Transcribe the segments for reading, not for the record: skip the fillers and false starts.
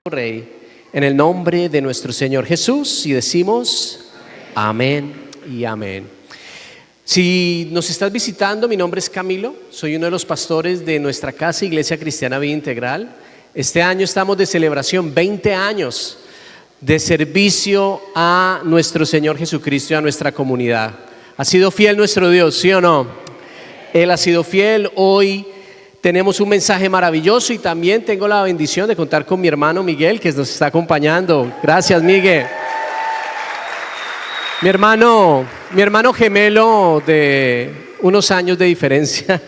Rey, en el nombre de nuestro Señor Jesús, y decimos amén y amén. Si nos estás visitando, mi nombre es Camilo, soy uno de los pastores de nuestra casa Iglesia Cristiana Vida Integral. Este año estamos de celebración, 20 años de servicio a nuestro Señor Jesucristo y a nuestra comunidad. ¿Ha sido fiel nuestro Dios, sí o no? Él ha sido fiel. Hoy tenemos un mensaje maravilloso y también tengo la bendición de contar con mi hermano Miguel, que nos está acompañando. Gracias, Miguel. Mi hermano gemelo de unos años de diferencia.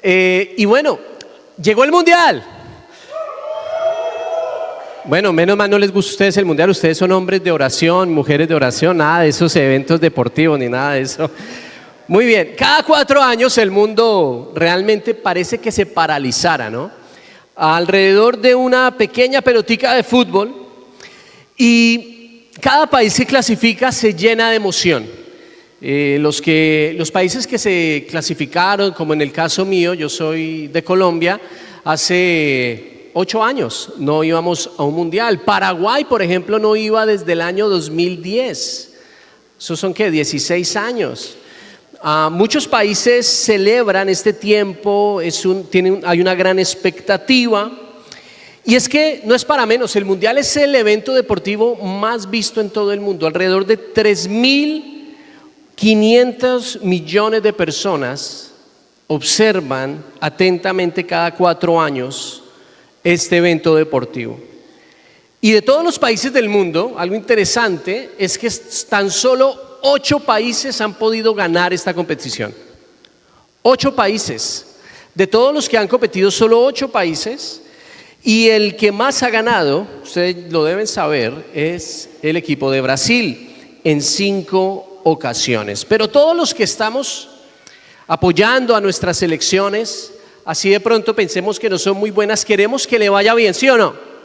Y bueno, llegó el Mundial. Bueno, menos mal no les gusta a ustedes el Mundial. Ustedes son hombres de oración, mujeres de oración, nada de esos eventos deportivos ni nada de eso. Muy bien, cada 4 años el mundo realmente parece que se paralizara, ¿no? Alrededor de una pequeña pelotica de fútbol, y cada país que clasifica se llena de emoción. Los países que se clasificaron, como en el caso mío, yo soy de Colombia, hace 8 años no íbamos a un mundial. Paraguay, por ejemplo, no iba desde el año 2010. ¿Esos son qué? 16 años. Muchos países celebran este tiempo, hay una gran expectativa, y es que no es para menos, el Mundial es el evento deportivo más visto en todo el mundo. Alrededor de 3.500 millones de personas observan atentamente cada 4 años este evento deportivo. Y de todos los países del mundo, algo interesante es que tan solo 8 países han podido ganar esta competición. 8 países. De todos los que han competido, solo 8 países. Y el que más ha ganado, ustedes lo deben saber, es el equipo de Brasil en 5 ocasiones. Pero todos los que estamos apoyando a nuestras selecciones, así de pronto pensemos que no son muy buenas, queremos que le vaya bien, ¿sí o no?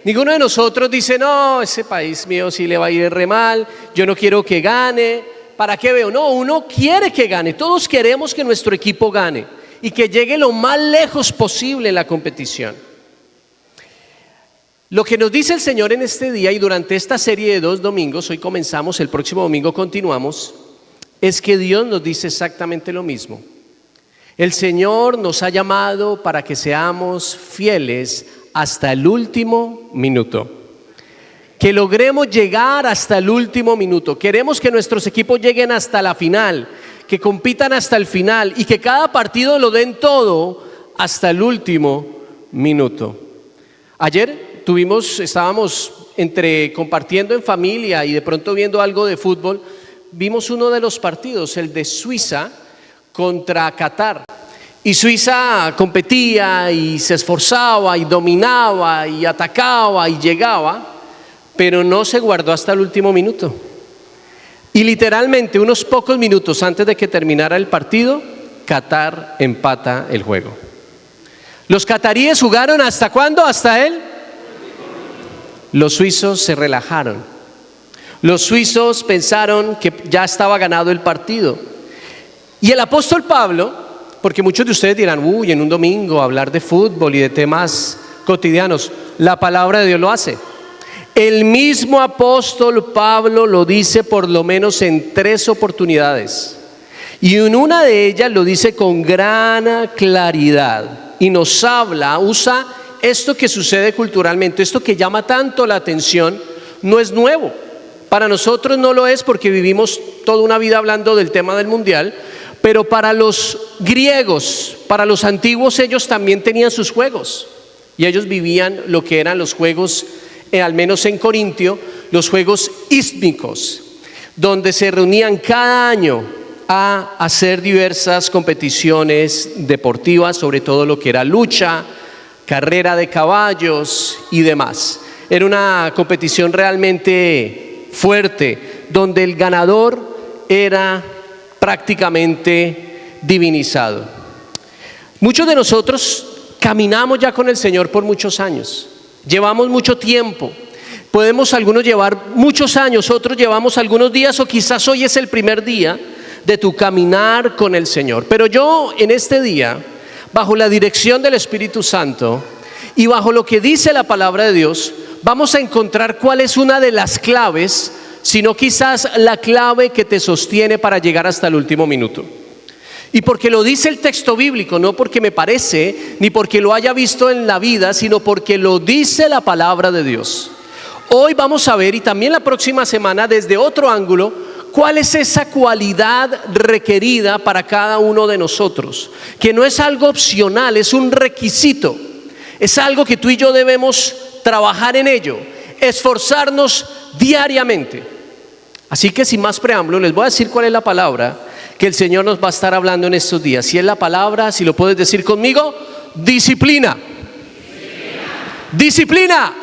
Ninguno de nosotros dice, no, ese país mío sí le va a ir re mal, yo no quiero que gane, ¿para qué veo? No, uno quiere que gane, todos queremos que nuestro equipo gane y que llegue lo más lejos posible en la competición. Lo que nos dice el Señor en este día y durante esta serie de 2 domingos, hoy comenzamos, el próximo domingo continuamos, es que Dios nos dice exactamente lo mismo. El Señor nos ha llamado para que seamos fieles hasta el último minuto, que logremos llegar hasta el último minuto. Queremos que nuestros equipos lleguen hasta la final, que compitan hasta el final y que cada partido lo den todo hasta el último minuto. Ayer estábamos compartiendo en familia y de pronto viendo algo de fútbol, vimos uno de los partidos, el de Suiza contra Qatar. Y Suiza competía y se esforzaba y dominaba y atacaba y llegaba, pero no se guardó hasta el último minuto. Y literalmente unos pocos minutos antes de que terminara el partido, Qatar empata el juego. Los cataríes jugaron ¿hasta cuándo? ¿Hasta él? Los suizos se relajaron. Los suizos pensaron que ya estaba ganado el partido. Y el apóstol Pablo, porque muchos de ustedes dirán, uy, en un domingo hablar de fútbol y de temas cotidianos, la palabra de Dios lo hace. El mismo apóstol Pablo lo dice por lo menos en 3 oportunidades. Y en una de ellas lo dice con gran claridad. Y nos usa esto que sucede culturalmente, esto que llama tanto la atención, no es nuevo. Para nosotros no lo es porque vivimos toda una vida hablando del tema del mundial. Pero para los griegos, para los antiguos, ellos también tenían sus juegos. Y ellos vivían lo que eran los juegos, al menos en Corintio, los juegos ístmicos, donde se reunían cada año a hacer diversas competiciones deportivas, sobre todo lo que era lucha, carrera de caballos y demás. Era una competición realmente fuerte, donde el ganador era prácticamente divinizado. Muchos de nosotros caminamos ya con el Señor por muchos años, llevamos mucho tiempo, podemos algunos llevar muchos años, otros llevamos algunos días o quizás hoy es el primer día de tu caminar con el Señor. Pero yo en este día, bajo la dirección del Espíritu Santo Y bajo lo que dice la palabra de Dios, vamos a encontrar cuál es una de las claves, sino quizás la clave que te sostiene para llegar hasta el último minuto. Y porque lo dice el texto bíblico, no porque me parece, ni porque lo haya visto en la vida, sino porque lo dice la palabra de Dios. Hoy vamos a ver, y también la próxima semana, desde otro ángulo, cuál es esa cualidad requerida para cada uno de nosotros, que no es algo opcional, es un requisito, es algo que tú y yo debemos trabajar en ello, esforzarnos diariamente. Así que sin más preámbulo, les voy a decir cuál es la palabra que el Señor nos va a estar hablando en estos días. Si es la palabra, si lo puedes decir conmigo, disciplina. Disciplina.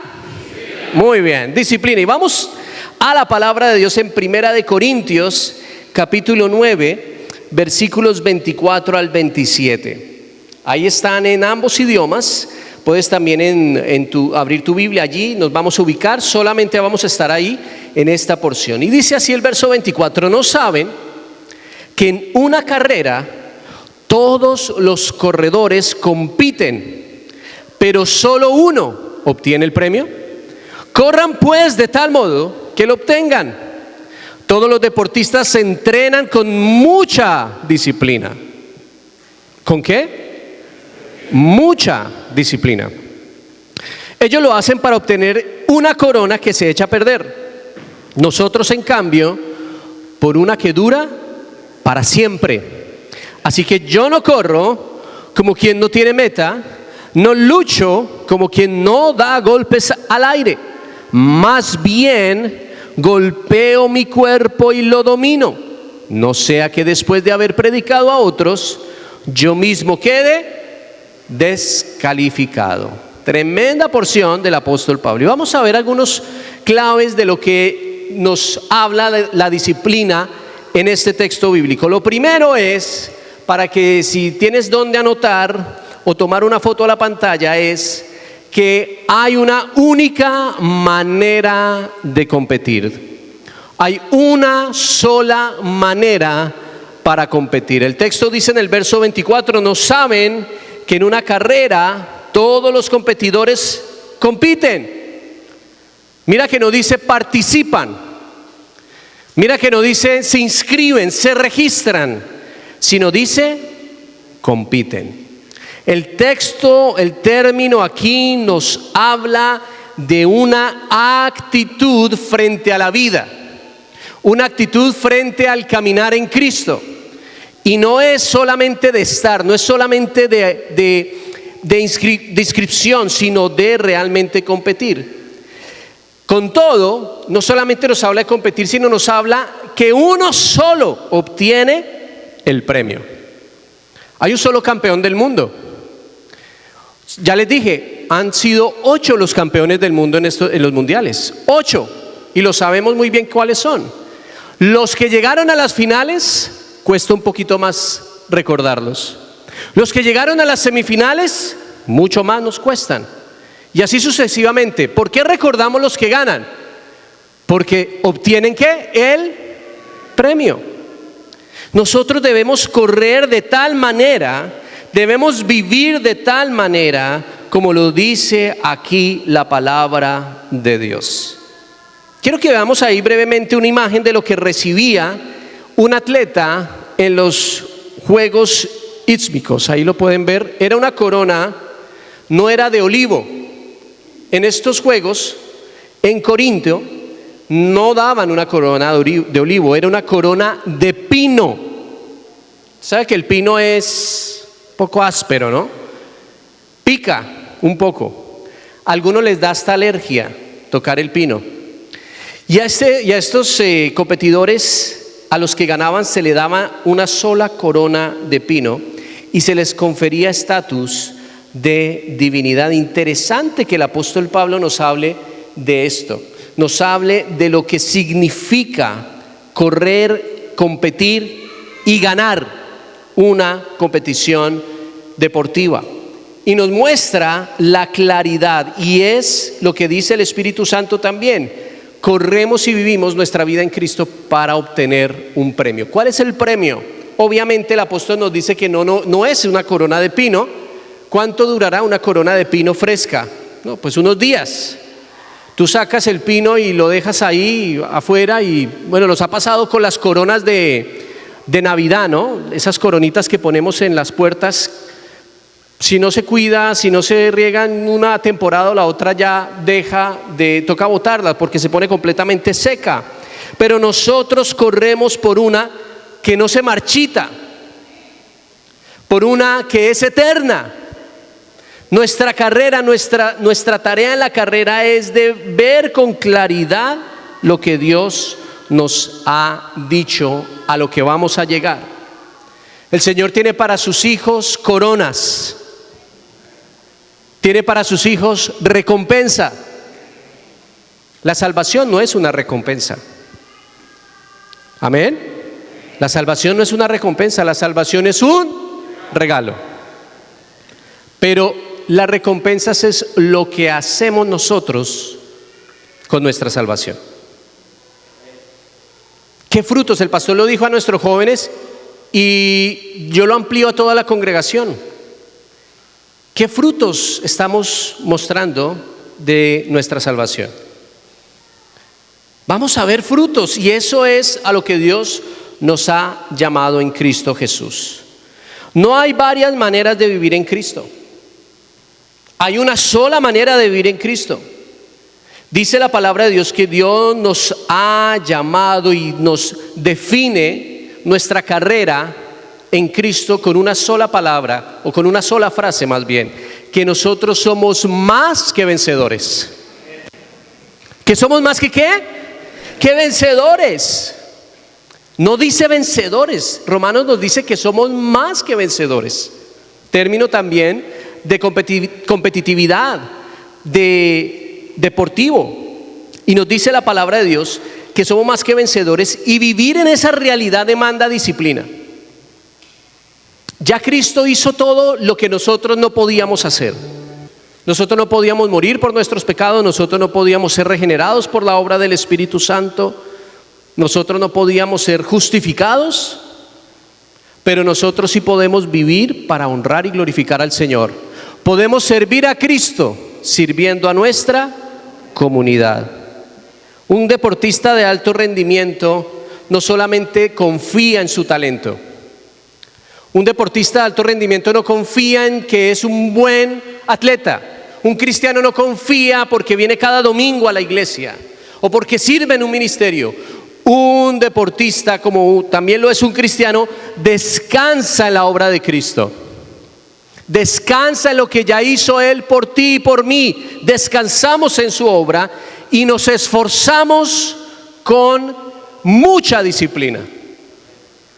Muy bien, disciplina. Y vamos a la palabra de Dios en Primera de Corintios, capítulo 9, versículos 24 al 27. Ahí están en ambos idiomas. Puedes también abrir tu Biblia allí, nos vamos a ubicar, solamente vamos a estar ahí en esta porción. Y dice así el verso 24, ¿no saben que en una carrera todos los corredores compiten, pero solo uno obtiene el premio? Corran pues de tal modo que lo obtengan. Todos los deportistas se entrenan con mucha disciplina. ¿Con qué? Mucha disciplina. Ellos lo hacen para obtener una corona que se echa a perder. Nosotros, en cambio, por una que dura para siempre. Así que yo no corro como quien no tiene meta, no lucho como quien no da golpes al aire. Más bien golpeo mi cuerpo y lo domino, no sea que después de haber predicado a otros, yo mismo quede descalificado. Tremenda porción del apóstol Pablo. Y vamos a ver algunos claves de lo que nos habla de la disciplina en este texto bíblico. Lo primero es, para que si tienes donde anotar o tomar una foto a la pantalla, es que hay una única manera de competir. Hay una sola manera para competir. El texto dice en el verso 24, ¿no saben que en una carrera todos los competidores compiten? Mira que no dice participan. Mira que no dice se inscriben, se registran, sino dice compiten. El texto, el término aquí nos habla de una actitud frente a la vida, una actitud frente al caminar en Cristo. Y no es solamente de estar, no es solamente de inscripción, sino de realmente competir. Con todo, no solamente nos habla de competir, sino nos habla que uno solo obtiene el premio. Hay un solo campeón del mundo. Ya les dije, han sido 8 los campeones del mundo en los mundiales. 8. Y lo sabemos muy bien cuáles son. Los que llegaron a las finales, cuesta un poquito más recordarlos. Los que llegaron a las semifinales, mucho más nos cuestan. Y así sucesivamente. ¿Por qué recordamos los que ganan? Porque obtienen ¿qué? El premio. Nosotros debemos correr de tal manera, debemos vivir de tal manera como lo dice aquí la palabra de Dios. Quiero que veamos ahí brevemente una imagen de lo que recibía un atleta en los Juegos Hípicos. Ahí lo pueden ver. Era una corona, no era de olivo. En estos Juegos, en Corinto, no daban una corona de olivo, era una corona de pino. ¿Sabe que el pino es poco áspero, no? Pica un poco. A algunos les da hasta alergia tocar el pino. Y a estos competidores, a los que ganaban, se le daba una sola corona de pino y se les confería estatus de divinidad. Interesante que el apóstol Pablo nos hable de esto, nos hable de lo que significa correr, competir y ganar una competición deportiva. Y nos muestra la claridad, y es lo que dice el Espíritu Santo también. Corremos y vivimos nuestra vida en Cristo para obtener un premio. ¿Cuál es el premio? Obviamente el apóstol nos dice que no es una corona de pino, ¿cuánto durará una corona de pino fresca? No, pues unos días. Tú sacas el pino y lo dejas ahí afuera y bueno, nos ha pasado con las coronas de Navidad, ¿no? Esas coronitas que ponemos en las puertas, si no se cuida, si no se riega en una temporada o la otra ya toca botarla porque se pone completamente seca. Pero nosotros corremos por una que no se marchita, por una que es eterna. Nuestra carrera, nuestra tarea en la carrera es de ver con claridad lo que Dios nos ha dicho, a lo que vamos a llegar. El Señor tiene para sus hijos coronas, tiene para sus hijos recompensa. La salvación no es una recompensa. Amén. La salvación no es una recompensa, la salvación es un regalo. Pero las recompensas es lo que hacemos nosotros con nuestra salvación. ¿Qué frutos? El pastor lo dijo a nuestros jóvenes y yo lo amplío a toda la congregación. ¿Qué frutos estamos mostrando de nuestra salvación? Vamos a ver frutos y eso es a lo que Dios nos ha llamado en Cristo Jesús. No hay varias maneras de vivir en Cristo. Hay una sola manera de vivir en Cristo. Dice la palabra de Dios que Dios nos ha llamado y nos define nuestra carrera en Cristo con una sola palabra, o con una sola frase más bien, que nosotros somos más que vencedores. ¿Que somos más que qué? Que vencedores. No dice vencedores. Romanos nos dice que somos más que vencedores. Término también de competitividad, de deportivo. Y nos dice la palabra de Dios que somos más que vencedores, y vivir en esa realidad demanda disciplina. Ya Cristo hizo todo lo que nosotros no podíamos hacer. Nosotros no podíamos morir por nuestros pecados, nosotros no podíamos ser regenerados por la obra del Espíritu Santo, nosotros no podíamos ser justificados, pero nosotros sí podemos vivir para honrar y glorificar al Señor. Podemos servir a Cristo sirviendo a nuestra comunidad. Un deportista de alto rendimiento no solamente confía en su talento. Un deportista de alto rendimiento no confía en que es un buen atleta. Un cristiano no confía porque viene cada domingo a la iglesia o porque sirve en un ministerio. Un deportista, como también lo es un cristiano, descansa en la obra de Cristo. Descansa en lo que ya hizo Él por ti y por mí. Descansamos en su obra y nos esforzamos con mucha disciplina.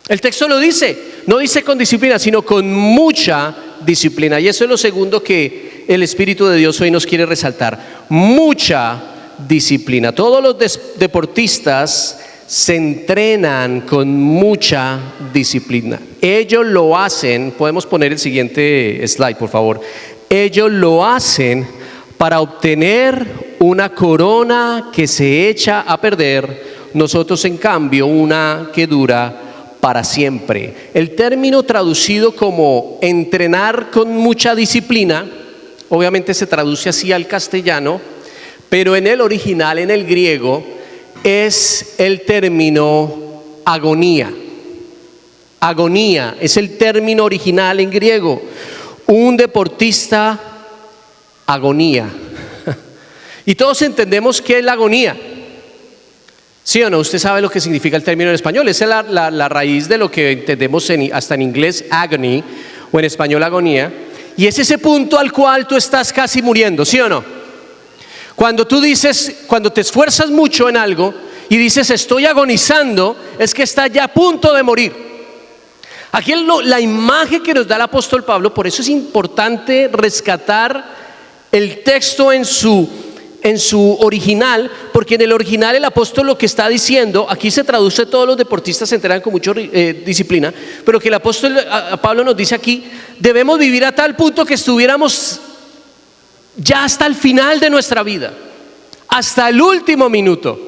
El texto lo dice, no dice con disciplina, sino con mucha disciplina. Y eso es lo segundo que el Espíritu de Dios hoy nos quiere resaltar. Mucha disciplina. Todos los deportistas se entrenan con mucha disciplina. Ellos lo hacen, podemos poner el siguiente slide por favor. Ellos lo hacen para obtener una corona que se echa a perder. Nosotros en cambio una que dura para siempre. El término traducido como entrenar con mucha disciplina, obviamente se traduce así al castellano, pero en el original, en el griego, es el término agonía. Agonía es el término original en griego. Un deportista, agonía. Y todos entendemos qué es la agonía. ¿Sí o no? Usted sabe lo que significa el término en español. Esa es la raíz de lo que entendemos hasta en inglés agony, o en español agonía. Y es ese punto al cual tú estás casi muriendo, ¿sí o no? Cuando tú dices, cuando te esfuerzas mucho en algo y dices estoy agonizando, es que estás ya a punto de morir. Aquí la imagen que nos da el apóstol Pablo, por eso es importante rescatar el texto en su original, porque en el original el apóstol lo que está diciendo, aquí se traduce, todos los deportistas se entrenan con mucha disciplina, pero que el apóstol Pablo nos dice aquí, debemos vivir a tal punto que estuviéramos ya hasta el final de nuestra vida, hasta el último minuto.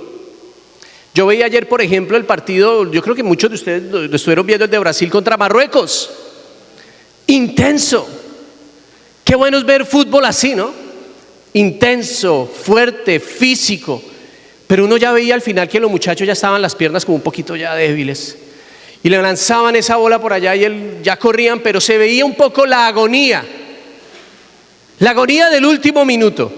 Yo veía ayer, por ejemplo, el partido, yo creo que muchos de ustedes lo estuvieron viendo, el de Brasil contra Marruecos. Intenso. Qué bueno es ver fútbol así, ¿no? Intenso, fuerte, físico. Pero uno ya veía al final que los muchachos ya estaban las piernas como un poquito ya débiles. Y le lanzaban esa bola por allá y ya corrían, pero se veía un poco la agonía. La agonía del último minuto.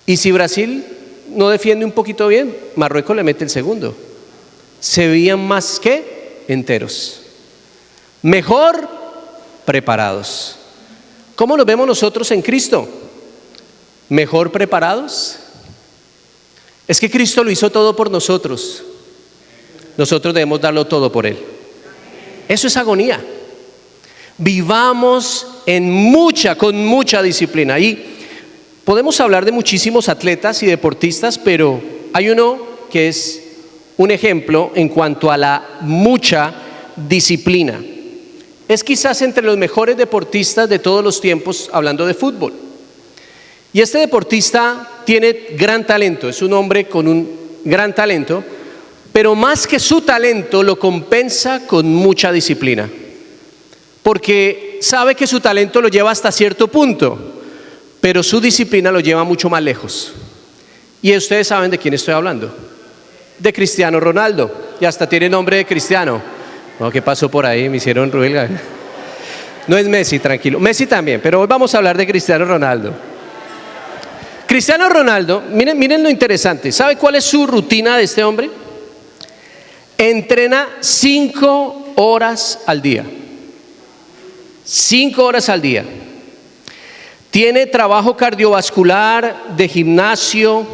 Y si Brasil no defiende un poquito bien, Marruecos le mete el segundo. Se veían más que enteros. Mejor preparados. ¿Cómo nos vemos nosotros en Cristo? ¿Mejor preparados? Es que Cristo lo hizo todo por nosotros. Nosotros debemos darlo todo por Él. Eso es agonía. Vivamos con mucha disciplina. Y podemos hablar de muchísimos atletas y deportistas, pero hay uno que es un ejemplo en cuanto a la mucha disciplina. Es quizás entre los mejores deportistas de todos los tiempos, hablando de fútbol. Y este deportista tiene gran talento, es un hombre con un gran talento, pero más que su talento lo compensa con mucha disciplina, porque sabe que su talento lo lleva hasta cierto punto, pero su disciplina lo lleva mucho más lejos. Y ustedes saben de quién estoy hablando, de Cristiano Ronaldo, y hasta tiene nombre de cristiano. No, ¿qué pasó por ahí? Me hicieron ruelga. No es Messi, tranquilo, Messi también, pero hoy vamos a hablar de Cristiano Ronaldo. Cristiano Ronaldo, miren lo interesante. ¿Sabe cuál es su rutina de este hombre? Entrena 5 horas al día. 5 horas al día. Tiene trabajo cardiovascular, de gimnasio,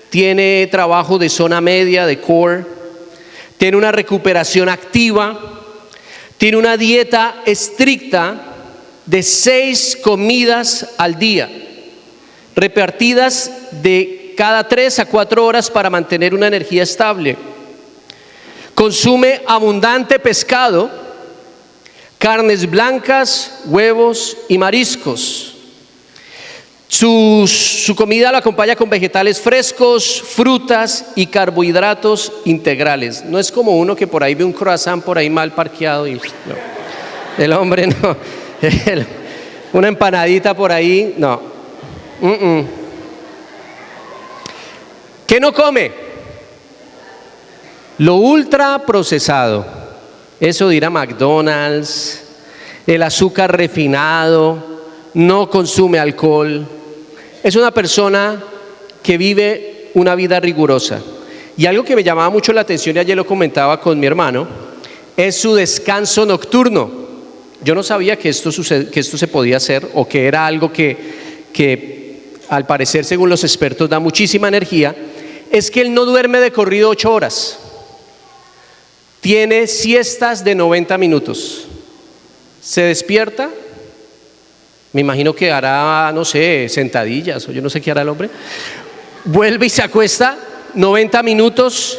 tiene trabajo de zona media, de core, tiene una recuperación activa, tiene una dieta estricta de 6 comidas al día, repartidas de cada 3 a 4 horas para mantener una energía estable. Consume abundante pescado, carnes blancas, huevos y mariscos. Su comida la acompaña con vegetales frescos, frutas y carbohidratos integrales. No es como uno que por ahí ve un croissant por ahí mal parqueado y no. El hombre no. Una empanadita por ahí, no. ¿Qué no come? Lo ultra procesado. Eso de ir a McDonald's, el azúcar refinado, no consume alcohol. Es una persona que vive una vida rigurosa. Y algo que me llamaba mucho la atención, y ayer lo comentaba con mi hermano, es su descanso nocturno. Yo no sabía que esto se podía hacer, o que era algo que al parecer, según los expertos, da muchísima energía. Es que él no duerme de corrido 8 horas. Tiene siestas de 90 minutos. Se despierta. Me imagino que hará, no sé, sentadillas, o yo no sé qué hará el hombre. Vuelve y se acuesta 90 minutos.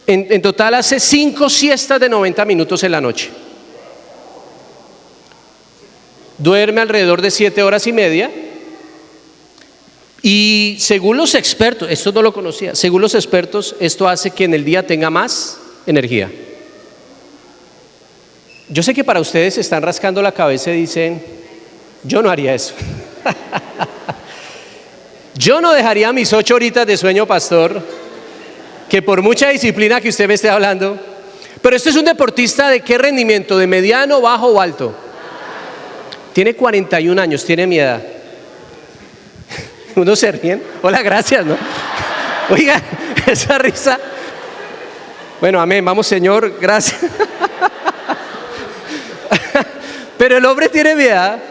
En total hace 5 siestas de 90 minutos en la noche. Duerme alrededor de 7 horas y media. Y según los expertos, esto no lo conocía, según los expertos, esto hace que en el día tenga más energía. Yo sé que para ustedes se están rascando la cabeza y dicen: yo no haría eso. Yo no dejaría mis 8 horitas de sueño, pastor, que por mucha disciplina que usted me esté hablando. Pero este es un deportista ¿de qué rendimiento? ¿De mediano, bajo o alto? Tiene 41 años, tiene mi edad. Uno se ríe. Hola, gracias, ¿no? Oiga, esa risa. Bueno, amén, vamos, Señor, gracias. Pero el hombre tiene mi edad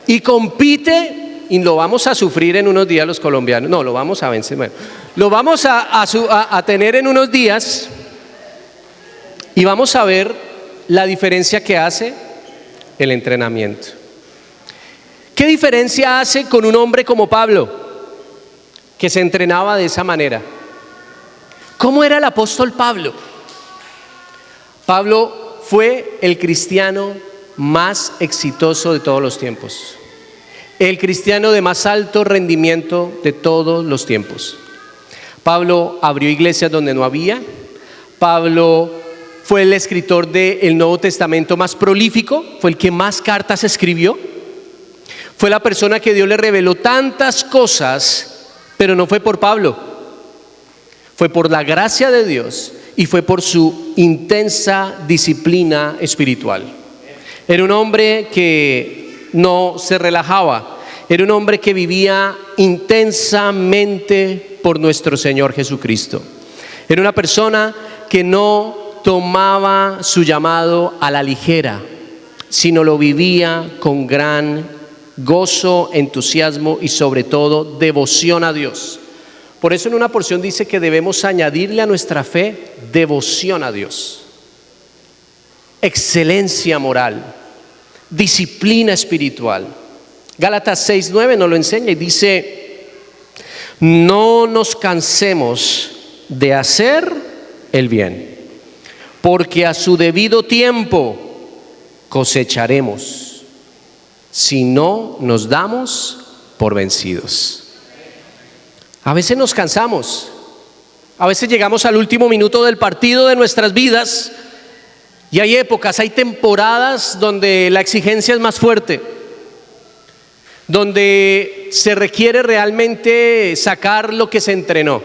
y compite, y lo vamos a sufrir en unos días los colombianos. No, lo vamos a vencer. Bueno, lo vamos a tener en unos días, y vamos a ver la diferencia que hace el entrenamiento. ¿Qué diferencia hace con un hombre como Pablo, que se entrenaba de esa manera? ¿Cómo era el apóstol Pablo? Pablo fue el cristiano más exitoso de todos los tiempos, el cristiano de más alto rendimiento de todos los tiempos. Pablo abrió iglesias donde no había. Pablo fue el escritor del Nuevo Testamento más prolífico, fue el que más cartas escribió. Fue la persona que Dios le reveló tantas cosas, pero no fue por Pablo. Fue por la gracia de Dios y fue por su intensa disciplina espiritual. Era un hombre que no se relajaba. Era un hombre que vivía intensamente por nuestro Señor Jesucristo. Era una persona que no tomaba su llamado a la ligera, sino lo vivía con gran gozo, entusiasmo y sobre todo devoción a Dios. Por eso en una porción dice que debemos añadirle a nuestra fe devoción a Dios, excelencia moral, disciplina espiritual. Gálatas 6:9 nos lo enseña y dice: no nos cansemos de hacer el bien, porque a su debido tiempo cosecharemos, si no nos damos por vencidos. A veces nos cansamos, a veces llegamos al último minuto del partido de nuestras vidas y hay épocas, hay temporadas donde la exigencia es más fuerte, donde se requiere realmente sacar lo que se entrenó,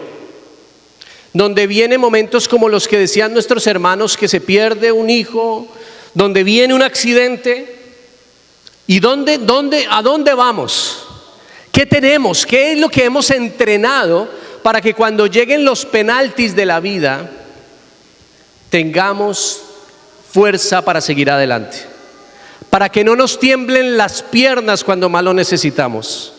donde vienen momentos como los que decían nuestros hermanos, que se pierde un hijo, donde viene un accidente. ¿Y a dónde vamos? ¿Qué tenemos? ¿Qué es lo que hemos entrenado para que cuando lleguen los penaltis de la vida tengamos fuerza para seguir adelante? Para que no nos tiemblen las piernas cuando más lo necesitamos,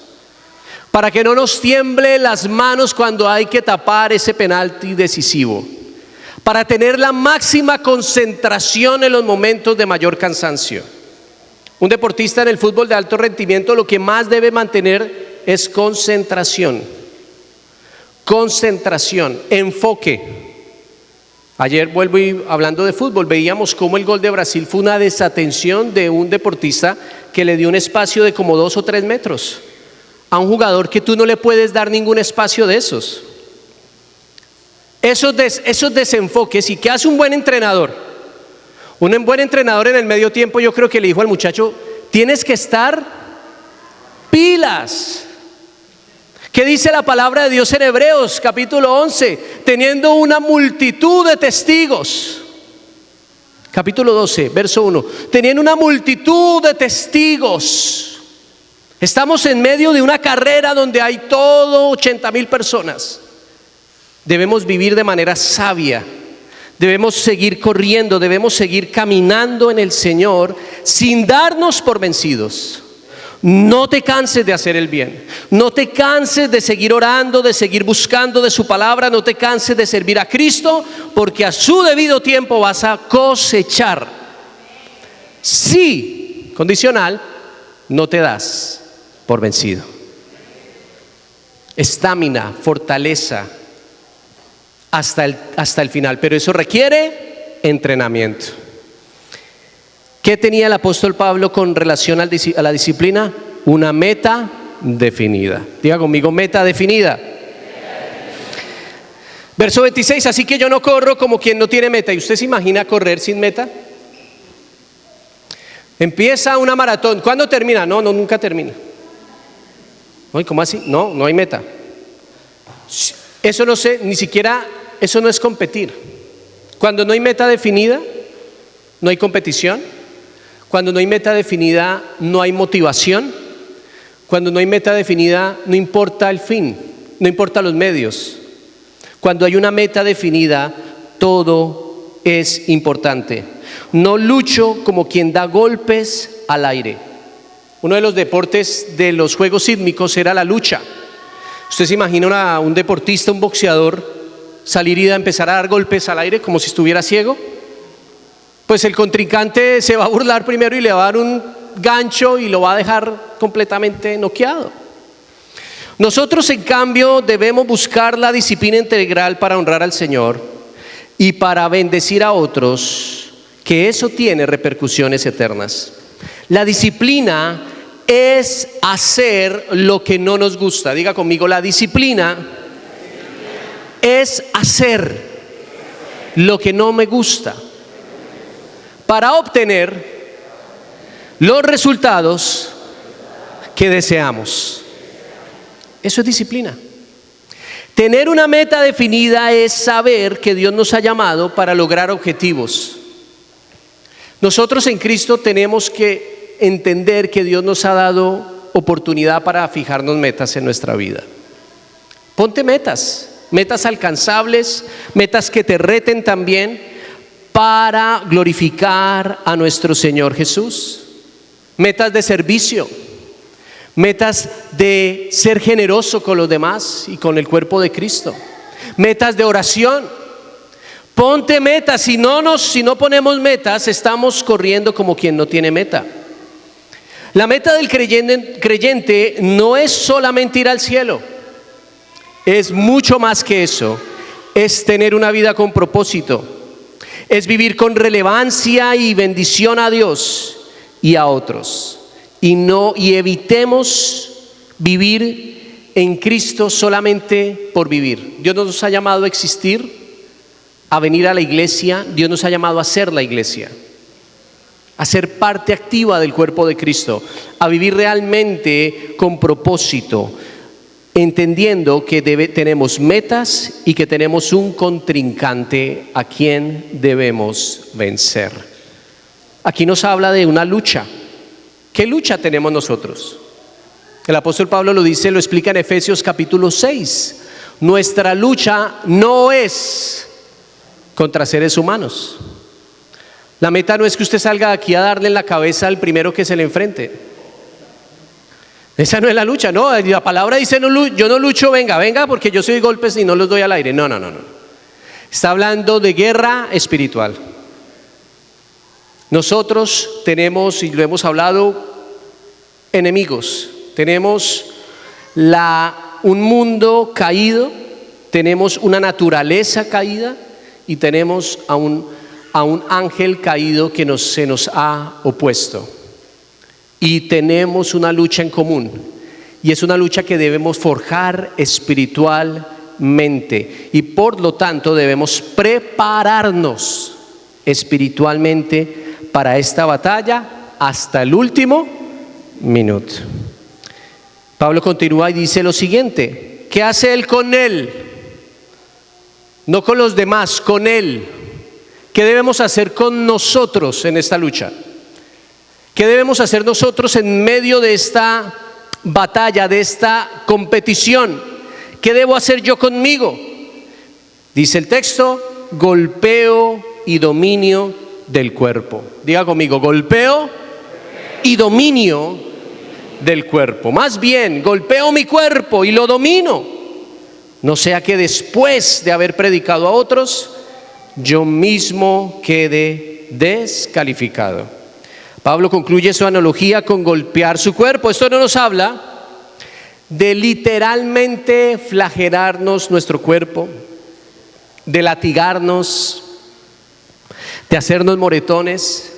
para que no nos tiemblen las manos cuando hay que tapar ese penalti decisivo, para tener la máxima concentración en los momentos de mayor cansancio. Un deportista en el fútbol de alto rendimiento lo que más debe mantener es concentración, enfoque. Ayer vuelvo y hablando de fútbol, veíamos cómo el gol de Brasil fue una desatención de un deportista que le dio un espacio de como 2 o 3 metros a un jugador que tú no le puedes dar ningún espacio de esos. Esos desenfoques. ¿Y qué hace un buen entrenador? Un buen entrenador en el medio tiempo, yo creo que le dijo al muchacho: tienes que estar pilas. ¿Qué dice la palabra de Dios en Hebreos capítulo 11? Teniendo una multitud de testigos. Capítulo 12, verso 1. Teniendo una multitud de testigos. Estamos en medio de una carrera donde hay todo 80,000 personas. Debemos vivir de manera sabia. Debemos seguir corriendo, debemos seguir caminando en el Señor sin darnos por vencidos. No te canses de hacer el bien, no te canses de seguir orando, de seguir buscando de su palabra, no te canses de servir a Cristo, porque a su debido tiempo vas a cosechar. Sí, condicional, no te das por vencido. Estamina, fortaleza hasta el final, pero eso requiere entrenamiento. ¿Qué tenía el apóstol Pablo con relación a la disciplina? Una meta definida. Diga conmigo: meta definida. Verso 26, así que yo no corro como quien no tiene meta. ¿Y usted se imagina correr sin meta? Empieza una maratón, ¿cuándo termina? No, nunca termina. ¿Cómo así? No hay meta. Eso no sé, ni siquiera, eso no es competir. Cuando no hay meta definida, no hay competición. Cuando no hay meta definida, no hay motivación. Cuando no hay meta definida, no importa el fin, no importa los medios. Cuando hay una meta definida, todo es importante. No lucho como quien da golpes al aire. Uno de los deportes de los Juegos Sísmicos era la lucha. ¿Usted se imagina a un deportista, un boxeador, salir y empezar a dar golpes al aire como si estuviera ciego? Pues el contrincante se va a burlar primero y le va a dar un gancho y lo va a dejar completamente noqueado. Nosotros, en cambio, debemos buscar la disciplina integral para honrar al Señor y para bendecir a otros, que eso tiene repercusiones eternas. La disciplina es hacer lo que no nos gusta. Diga conmigo: la disciplina es hacer lo que no me gusta para obtener los resultados que deseamos. Eso es disciplina. Tener una meta definida es saber que Dios nos ha llamado para lograr objetivos. Nosotros en Cristo tenemos que entender que Dios nos ha dado oportunidad para fijarnos metas en nuestra vida. Ponte metas, metas alcanzables, metas que te reten también para glorificar a nuestro Señor Jesús. Metas de servicio, metas de ser generoso con los demás y con el cuerpo de Cristo, metas de oración. Ponte metas. Si no ponemos metas, estamos corriendo como quien no tiene meta. La meta del creyente no es solamente ir al cielo, es mucho más que eso. Es tener una vida con propósito, es vivir con relevancia y bendición a Dios y a otros. Y evitemos vivir en Cristo solamente por vivir. Dios nos ha llamado a existir, a venir a la iglesia. Dios nos ha llamado a ser la iglesia, a ser parte activa del cuerpo de Cristo, a vivir realmente con propósito, entendiendo que tenemos metas y que tenemos un contrincante a quien debemos vencer. Aquí nos habla de una lucha. ¿Qué lucha tenemos nosotros? El apóstol Pablo lo explica en Efesios capítulo 6. Nuestra lucha no es contra seres humanos. La meta no es que usted salga de aquí a darle en la cabeza al primero que se le enfrente. Esa no es la lucha, no. La palabra dice, yo no lucho, venga, porque yo soy golpes y no los doy al aire. No. Está hablando de guerra espiritual. Nosotros tenemos, y lo hemos hablado, enemigos. Tenemos un mundo caído, tenemos una naturaleza caída y tenemos a un ángel caído que se nos ha opuesto. Y tenemos una lucha en común, y es una lucha que debemos forjar espiritualmente, y por lo tanto debemos prepararnos espiritualmente para esta batalla hasta el último minuto. Pablo continúa y dice lo siguiente: ¿qué hace él con él? No con los demás, con él. ¿Qué debemos hacer con nosotros en esta lucha? ¿Qué debemos hacer nosotros en medio de esta batalla, de esta competición? ¿Qué debo hacer yo conmigo? Dice el texto: golpeo y dominio del cuerpo. Diga conmigo: golpeo y dominio del cuerpo. Más bien, golpeo mi cuerpo y lo domino, no sea que después de haber predicado a otros, yo mismo quede descalificado. Pablo concluye su analogía con golpear su cuerpo. Esto no nos habla de literalmente flagelarnos nuestro cuerpo, de latigarnos, de hacernos moretones,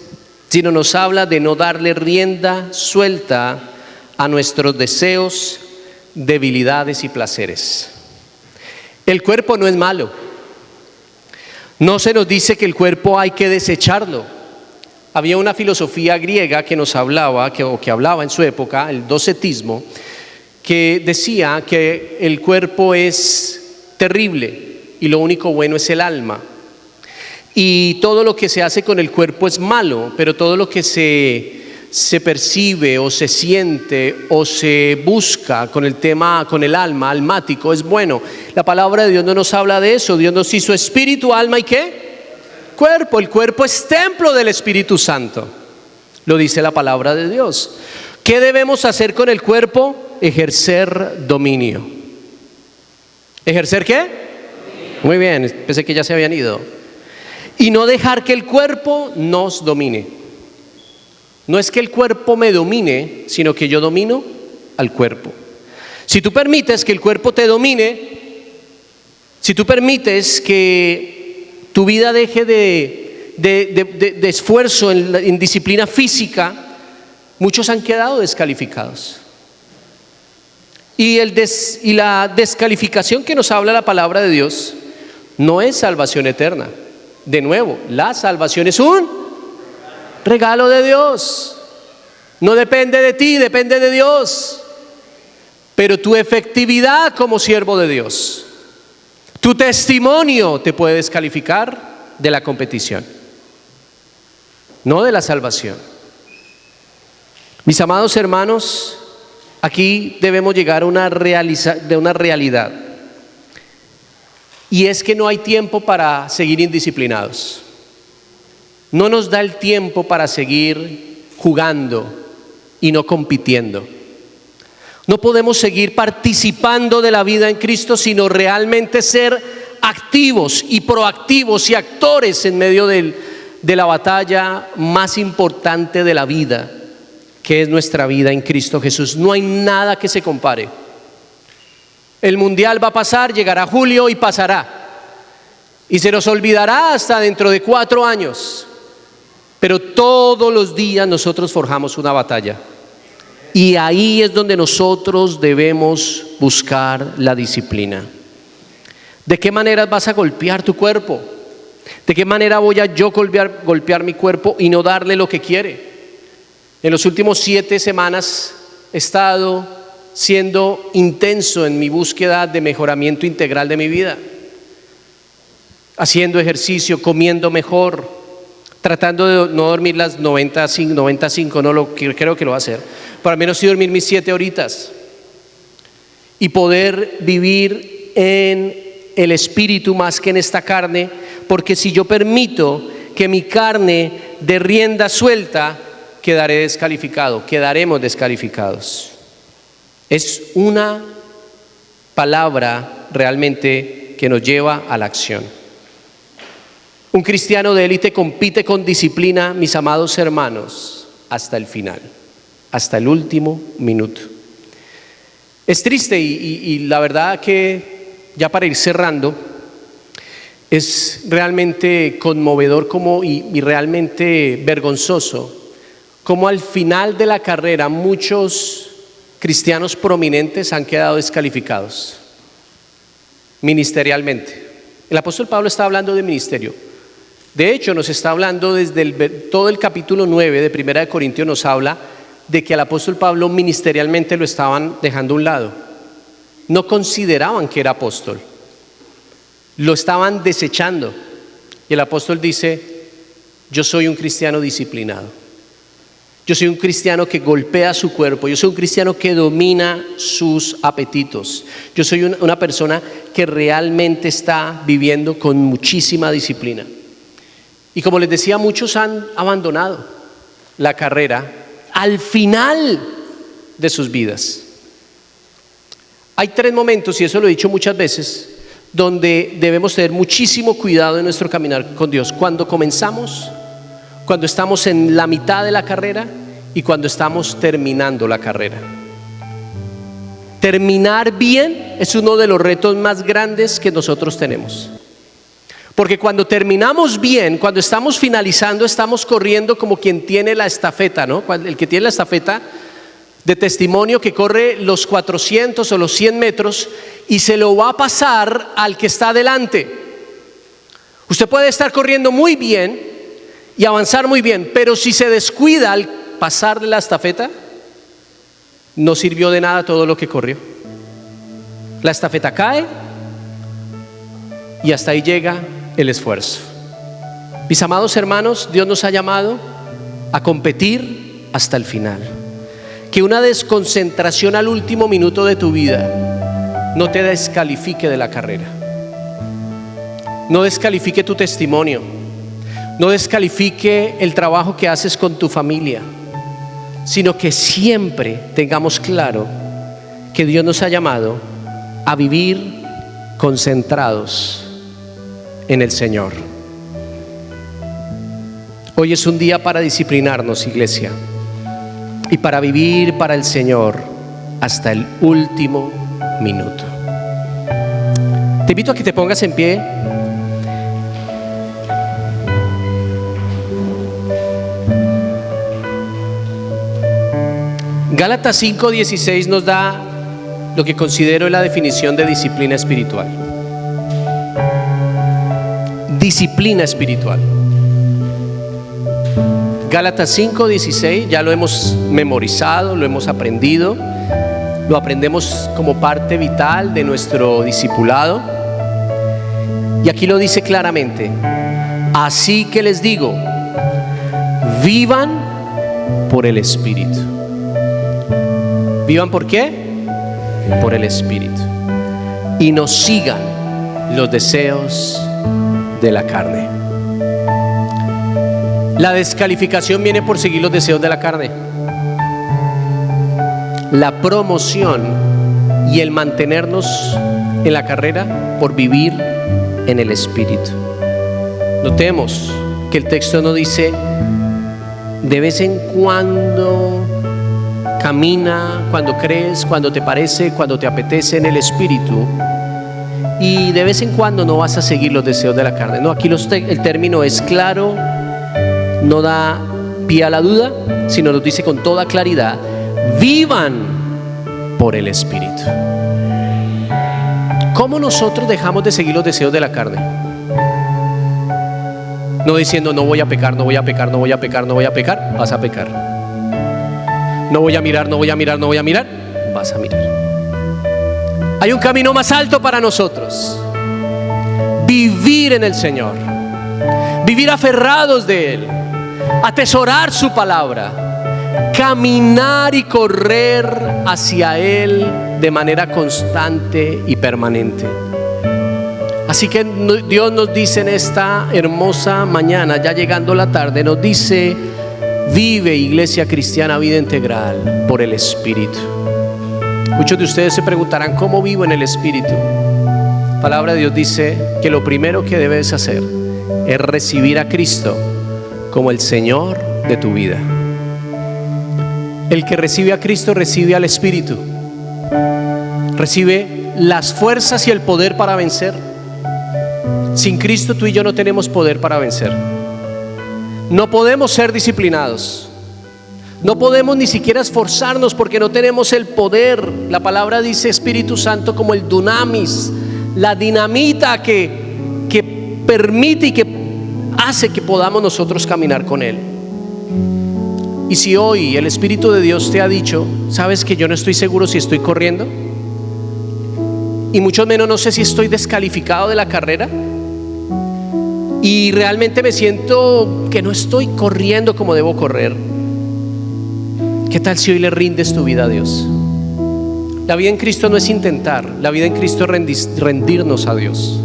sino nos habla de no darle rienda suelta a nuestros deseos, debilidades y placeres. El cuerpo no es malo. No se nos dice que el cuerpo hay que desecharlo. Había una filosofía griega que nos hablaba, que hablaba en su época, el docetismo, que decía que el cuerpo es terrible y lo único bueno es el alma. Y todo lo que se hace con el cuerpo es malo, pero todo lo que se percibe o se siente o se busca con el alma, almático, es bueno. La palabra de Dios no nos habla de eso. Dios nos hizo espíritu, alma y ¿qué? Cuerpo. El cuerpo es templo del Espíritu Santo, lo dice la palabra de Dios. ¿Qué debemos hacer con el cuerpo? Ejercer dominio. ¿Ejercer qué? Muy bien, pensé que ya se habían ido. Y no dejar que el cuerpo nos domine. No es que el cuerpo me domine, sino que yo domino al cuerpo. Si tú permites que el cuerpo te domine, si tú permites que tu vida deje de esfuerzo en disciplina física, muchos han quedado descalificados. Y la descalificación que nos habla la palabra de Dios no es salvación eterna. De nuevo, la salvación es un regalo de Dios. No depende de ti, depende de Dios. Pero tu efectividad como siervo de Dios, tu testimonio te puede descalificar de la competición, no de la salvación. Mis amados hermanos, aquí debemos llegar a una realidad. Y es que no hay tiempo para seguir indisciplinados. No nos da el tiempo para seguir jugando y no compitiendo. No podemos seguir participando de la vida en Cristo, sino realmente ser activos y proactivos y actores en medio de la batalla más importante de la vida, que es nuestra vida en Cristo Jesús. No hay nada que se compare. El mundial va a pasar, llegará julio y pasará. Y se nos olvidará hasta dentro de 4 años. Pero todos los días nosotros forjamos una batalla. Y ahí es donde nosotros debemos buscar la disciplina. ¿De qué manera vas a golpear tu cuerpo? ¿De qué manera voy a yo golpear mi cuerpo y no darle lo que quiere? En los últimos 7 semanas he estado siendo intenso en mi búsqueda de mejoramiento integral de mi vida. Haciendo ejercicio, comiendo mejor, tratando de no dormir las 95, creo que lo va a hacer. Para menos sí dormir mis 7 horitas. Y poder vivir en el espíritu más que en esta carne, porque si yo permito que mi carne dé rienda suelta, quedaremos descalificados. Es una palabra realmente que nos lleva a la acción. Un cristiano de élite compite con disciplina, mis amados hermanos, hasta el final, hasta el último minuto. Es triste y la verdad que ya para ir cerrando, es realmente conmovedor y realmente vergonzoso como al final de la carrera muchos cristianos prominentes han quedado descalificados ministerialmente. El apóstol Pablo está hablando de ministerio. De hecho, nos está hablando desde todo el capítulo 9 de Primera de Corintios, nos habla de que al apóstol Pablo ministerialmente lo estaban dejando a un lado. No consideraban que era apóstol, lo estaban desechando. Y el apóstol dice: yo soy un cristiano disciplinado. Yo soy un cristiano que golpea su cuerpo. Yo soy un cristiano que domina sus apetitos. Yo soy una persona que realmente está viviendo con muchísima disciplina. Y como les decía, muchos han abandonado la carrera al final de sus vidas. Hay 3 momentos, y eso lo he dicho muchas veces, donde debemos tener muchísimo cuidado en nuestro caminar con Dios. Cuando comenzamos, cuando estamos en la mitad de la carrera y cuando estamos terminando la carrera. Terminar bien es uno de los retos más grandes que nosotros tenemos. Porque cuando terminamos bien, cuando estamos finalizando, estamos corriendo como quien tiene la estafeta, ¿no? El que tiene la estafeta de testimonio, que corre los 400 o los 100 metros y se lo va a pasar al que está adelante. Usted puede estar corriendo muy bien y avanzar muy bien, pero si se descuida al pasar la estafeta, no sirvió de nada todo lo que corrió. La estafeta cae y hasta ahí llega el esfuerzo. Mis amados hermanos, Dios nos ha llamado a competir hasta el final. Que una desconcentración al último minuto de tu vida no te descalifique de la carrera, no descalifique tu testimonio, no descalifique el trabajo que haces con tu familia, sino que siempre tengamos claro que Dios nos ha llamado a vivir concentrados en el Señor. Hoy es un día para disciplinarnos, iglesia, y para vivir para el Señor hasta el último minuto. Te invito a que te pongas en pie. Gálatas 5:16 nos da lo que considero la definición de disciplina espiritual. Disciplina espiritual. Gálatas 5:16, ya lo hemos memorizado, lo hemos aprendido, lo aprendemos como parte vital de nuestro discipulado. Y aquí lo dice claramente: así que les digo, vivan por el Espíritu. ¿Vivan por qué? Por el Espíritu. Y no sigan los deseos de la carne. La descalificación viene por seguir los deseos de la carne. La promoción y el mantenernos en la carrera por vivir en el Espíritu. Notemos que el texto no dice de vez en cuando camina, cuando crees, cuando te parece, cuando te apetece en el Espíritu, y de vez en cuando no vas a seguir los deseos de la carne. No, aquí el término es claro, no da pie a la duda, sino nos dice con toda claridad: vivan por el Espíritu. ¿Cómo nosotros dejamos de seguir los deseos de la carne? No diciendo no voy a pecar, no voy a pecar, no voy a pecar, no voy a pecar. Vas a pecar. No voy a mirar, no voy a mirar, no voy a mirar. Vas a mirar. Hay un camino más alto para nosotros: vivir en el Señor, vivir aferrados de Él, atesorar su palabra, caminar y correr hacia Él de manera constante y permanente. Así que Dios nos dice en esta hermosa mañana, ya llegando la tarde, nos dice: vive, Iglesia Cristiana Vida Integral, por el Espíritu. Muchos de ustedes se preguntarán: ¿cómo vivo en el Espíritu? La palabra de Dios dice que lo primero que debes hacer es recibir a Cristo como el Señor de tu vida. El que recibe a Cristo recibe al Espíritu, recibe las fuerzas y el poder para vencer. Sin Cristo tú y yo no tenemos poder para vencer. No podemos ser disciplinados, no podemos ni siquiera esforzarnos porque no tenemos el poder. La palabra dice Espíritu Santo como el dunamis, la dinamita que permite y que hace que podamos nosotros caminar con Él. Y si hoy el Espíritu de Dios te ha dicho: sabes que yo no estoy seguro si estoy corriendo, y mucho menos no sé si estoy descalificado de la carrera, y realmente me siento que no estoy corriendo como debo correr, ¿qué tal si hoy le rindes tu vida a Dios? La vida en Cristo no es intentar, la vida en Cristo es rendirnos a Dios.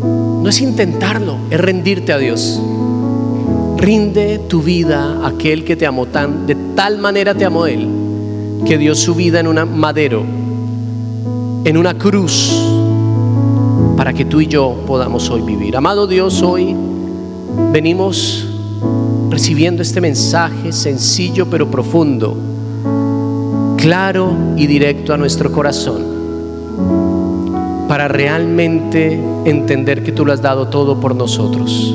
No es intentarlo, es rendirte a Dios. Rinde tu vida a aquel que te amó de tal manera te amó Él, que dio su vida en un madero, en una cruz, para que tú y yo podamos hoy vivir. Amado Dios, hoy venimos recibiendo este mensaje sencillo pero profundo, claro y directo a nuestro corazón, para realmente entender que tú lo has dado todo por nosotros.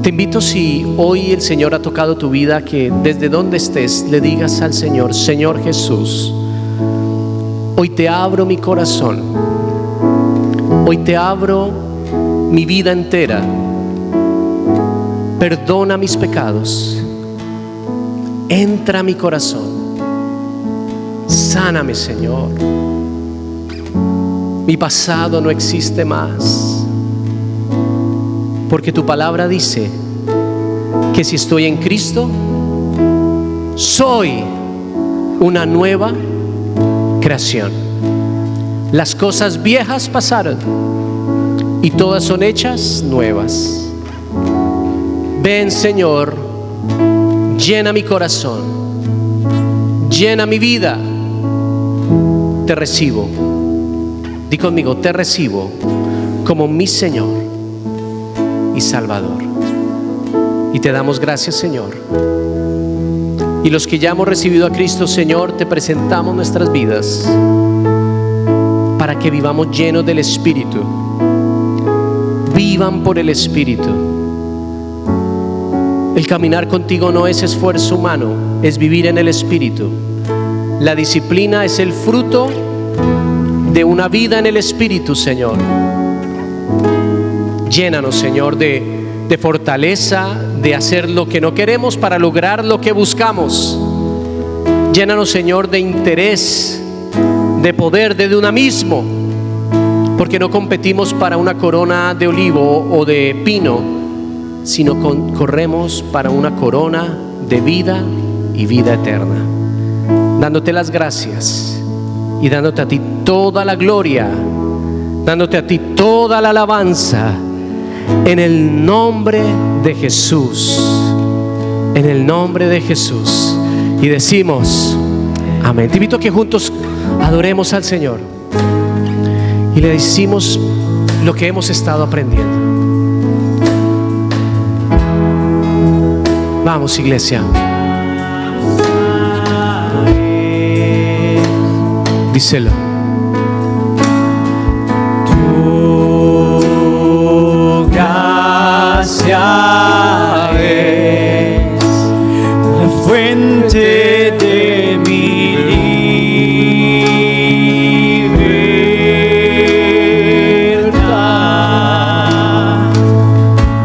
Te invito, si hoy el Señor ha tocado tu vida, que desde donde estés le digas al Señor: Señor Jesús, hoy te abro mi corazón, hoy te abro mi vida entera, perdona mis pecados, entra a mi corazón, sáname, Señor. Mi pasado no existe más, porque tu palabra dice que si estoy en Cristo, soy una nueva creación. Las cosas viejas pasaron y todas son hechas nuevas. Ven, Señor, llena mi corazón, llena mi vida. Te recibo. Di conmigo: te recibo como mi Señor y Salvador. Y te damos gracias, Señor. Y los que ya hemos recibido a Cristo, Señor, te presentamos nuestras vidas para que vivamos llenos del Espíritu. Vivan por el Espíritu. El caminar contigo no es esfuerzo humano, es vivir en el Espíritu. La disciplina es el fruto de una vida en el Espíritu, Señor. Llénanos, Señor, de de fortaleza, de hacer lo que no queremos para lograr lo que buscamos. Llénanos, Señor, de interés, de poder, de dinamismo, porque no competimos para una corona de olivo o de pino, sino corremos para una corona de vida y vida eterna. Dándote las gracias y dándote a ti toda la gloria, dándote a ti toda la alabanza, en el nombre de Jesús, en el nombre de Jesús. Y decimos amén. Te invito a que juntos adoremos al Señor y le decimos lo que hemos estado aprendiendo. Vamos, iglesia. Díselo. Tu gracia es la fuente de mi libertad.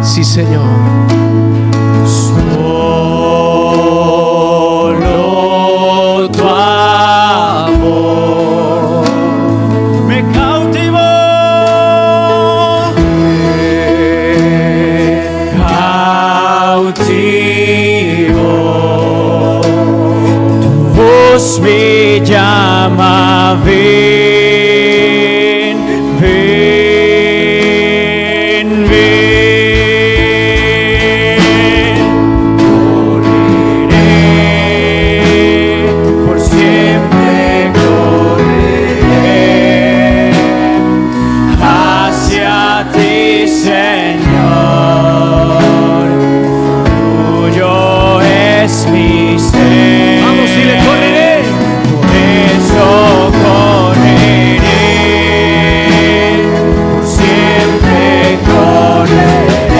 Sí, Señor. Me llama, ven, ven, ven. Correré, por siempre correré hacia ti, Señor. Tuyo es mi ser. Vamos, dile, correré. Correré, por siempre correré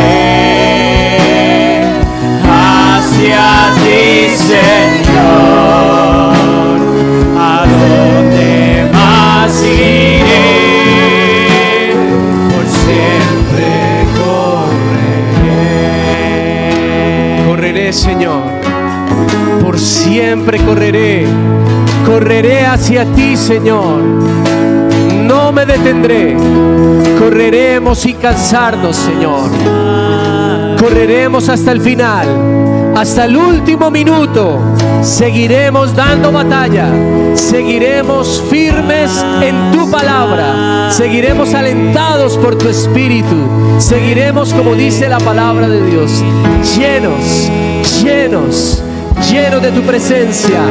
hacia ti, Señor. ¿A dónde más iré? Por siempre correré. Correré, Señor. Por siempre correré. Correré hacia ti, Señor. No me detendré. Correremos sin cansarnos, Señor. Correremos hasta el final, hasta el último minuto. Seguiremos dando batalla. Seguiremos firmes en tu palabra. Seguiremos alentados por tu espíritu. Seguiremos, como dice la palabra de Dios, llenos, llenos, lleno de tu presencia,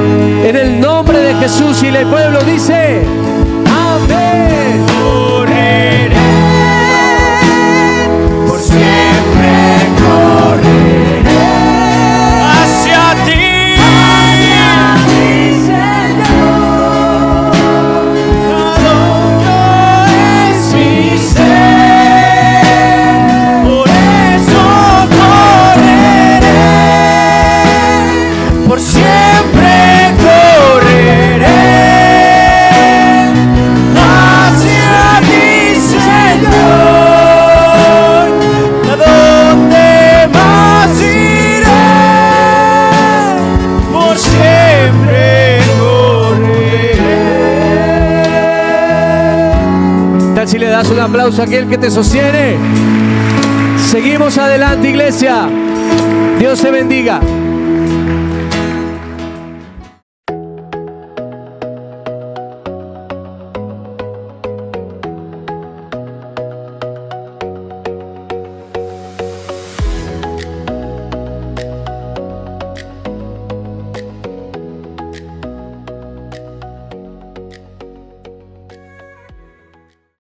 en el nombre de Jesús. Y el pueblo dice amén. Correré, por siempre correré hacia ti, Señor. Todo es mi ser, por eso correré. Por siempre correré hacia ti, Señor. ¿A dónde más iré? Por siempre correré. Tal si le das un aplauso a aquel que te sostiene. Seguimos adelante, iglesia. Dios te bendiga.